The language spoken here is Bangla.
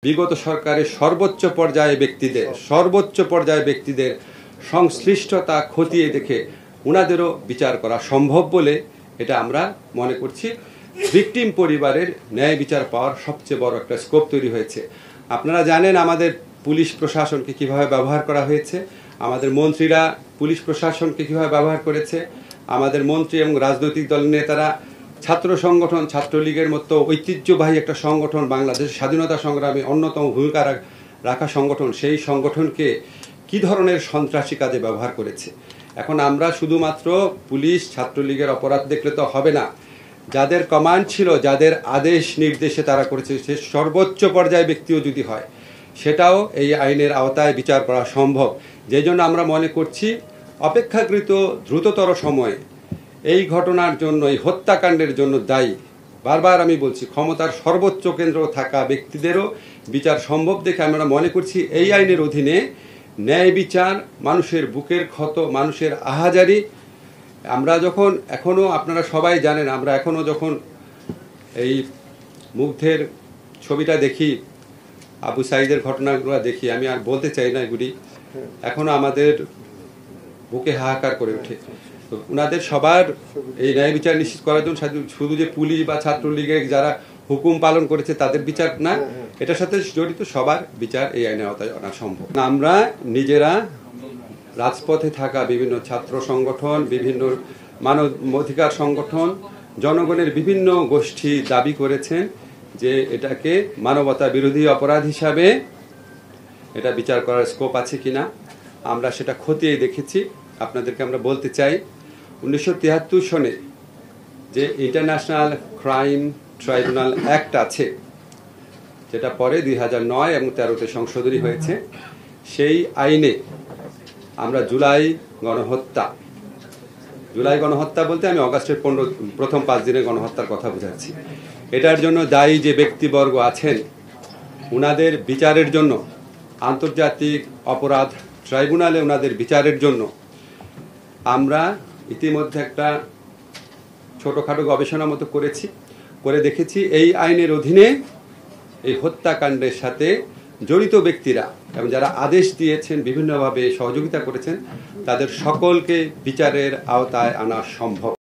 বিগত সরকারের সর্বোচ্চ পর্যায়ে ব্যক্তিদের সংশ্লিষ্টতা খতিয়ে দেখে উনাদেরও বিচার করা সম্ভব বলে এটা আমরা মনে করছি। ভিকটিম পরিবারের ন্যায় বিচার পাওয়ার সবচেয়ে বড় একটা স্কোপ তৈরি হয়েছে। আপনারা জানেন আমাদের পুলিশ প্রশাসনকে কিভাবে ব্যবহার করা হয়েছে, আমাদের মন্ত্রীরা পুলিশ প্রশাসনকে কিভাবে ব্যবহার করেছে, আমাদের মন্ত্রী এবং রাজনৈতিক দলের নেতারা ছাত্র সংগঠন ছাত্রলীগের মতো ঐতিহ্যবাহী একটা সংগঠন, বাংলাদেশ স্বাধীনতা সংগ্রামে অন্যতম ভূমিকা রাখা সংগঠন, সেই সংগঠনকে কি ধরনের সন্ত্রাসী কাজে ব্যবহার করেছে। এখন আমরা শুধুমাত্র পুলিশ ছাত্রলীগের অপরাধ দেখলে তো হবে না, যাদের কমান্ড ছিল, যাদের আদেশ নির্দেশে তারা করেছে, সে সর্বোচ্চ পর্যায়ে ব্যক্তিও যদি হয় সেটাও এই আইনের আওতায় বিচার করা সম্ভব। যে জন্য আমরা মনে করছি অপেক্ষাকৃত দ্রুততর সময়ে এই ঘটনার জন্য, এই হত্যাকাণ্ডের জন্য দায়ী, বারবার আমি বলছি, ক্ষমতার সর্বোচ্চ কেন্দ্র থাকা ব্যক্তিদেরও বিচার সম্ভব দেখে আমরা মনে করছি এই আইনের অধীনে ন্যায় বিচার, মানুষের বুকের ক্ষত, মানুষের আহাজারি। আমরা যখন এখনও, আপনারা সবাই জানেন, আমরা এখনও যখন এই মুগ্ধের ছবিটা দেখি, আবু সাইদের ঘটনাগুলো দেখি, আমি আর বলতে চাই না এগুলি, এখনও আমাদের বুকে হাহাকার করে ওঠে। তো ওনাদের সবার এই ন্যায় বিচার নিশ্চিত করার জন্য শুধু যে পুলিশ বা ছাত্রলীগের যারা হুকুম পালন করেছে তাদের বিচার না, এটার সাথে জড়িত সবার বিচার এই আইনের আওতায় আনা সম্ভব। আমরা নিজেরা রাজপথে থাকা বিভিন্ন ছাত্র সংগঠন, বিভিন্ন মানব অধিকার সংগঠন, জনগণের বিভিন্ন গোষ্ঠী দাবি করেছেন যে এটাকে মানবতা বিরোধী অপরাধ হিসাবে এটা বিচার করার স্কোপ আছে কিনা। আমরা সেটা খতিয়ে দেখেছি। আপনাদেরকে আমরা বলতে চাই, 1973 সনে যে ইন্টারন্যাশনাল ক্রাইম ট্রাইব্যুনাল অ্যাক্ট আছে, যেটা পরে 2009 এবং 13তে সংশোধনী হয়েছে, সেই আইনে আমরা জুলাই গণহত্যা বলতে আমি অগাস্টের প্রথম 5 দিনের গণহত্যার কথা বোঝাচ্ছি। এটার জন্য দায়ী যে ব্যক্তিবর্গ আছেন উনাদের বিচারের জন্য আন্তর্জাতিক অপরাধ ট্রাইব্যুনালে ওনাদের বিচারের জন্য আমরা ইতিমধ্যে একটা ছোটখাটো গবেষণা মতো করে দেখেছি এই আইনের অধীনে এই হত্যাকাণ্ডের সাথে জড়িত ব্যক্তিরা এবং যারা আদেশ দিয়েছেন, বিভিন্নভাবে সহযোগিতা করেছেন, তাদের সকলকে বিচারের আওতায় আনা সম্ভব।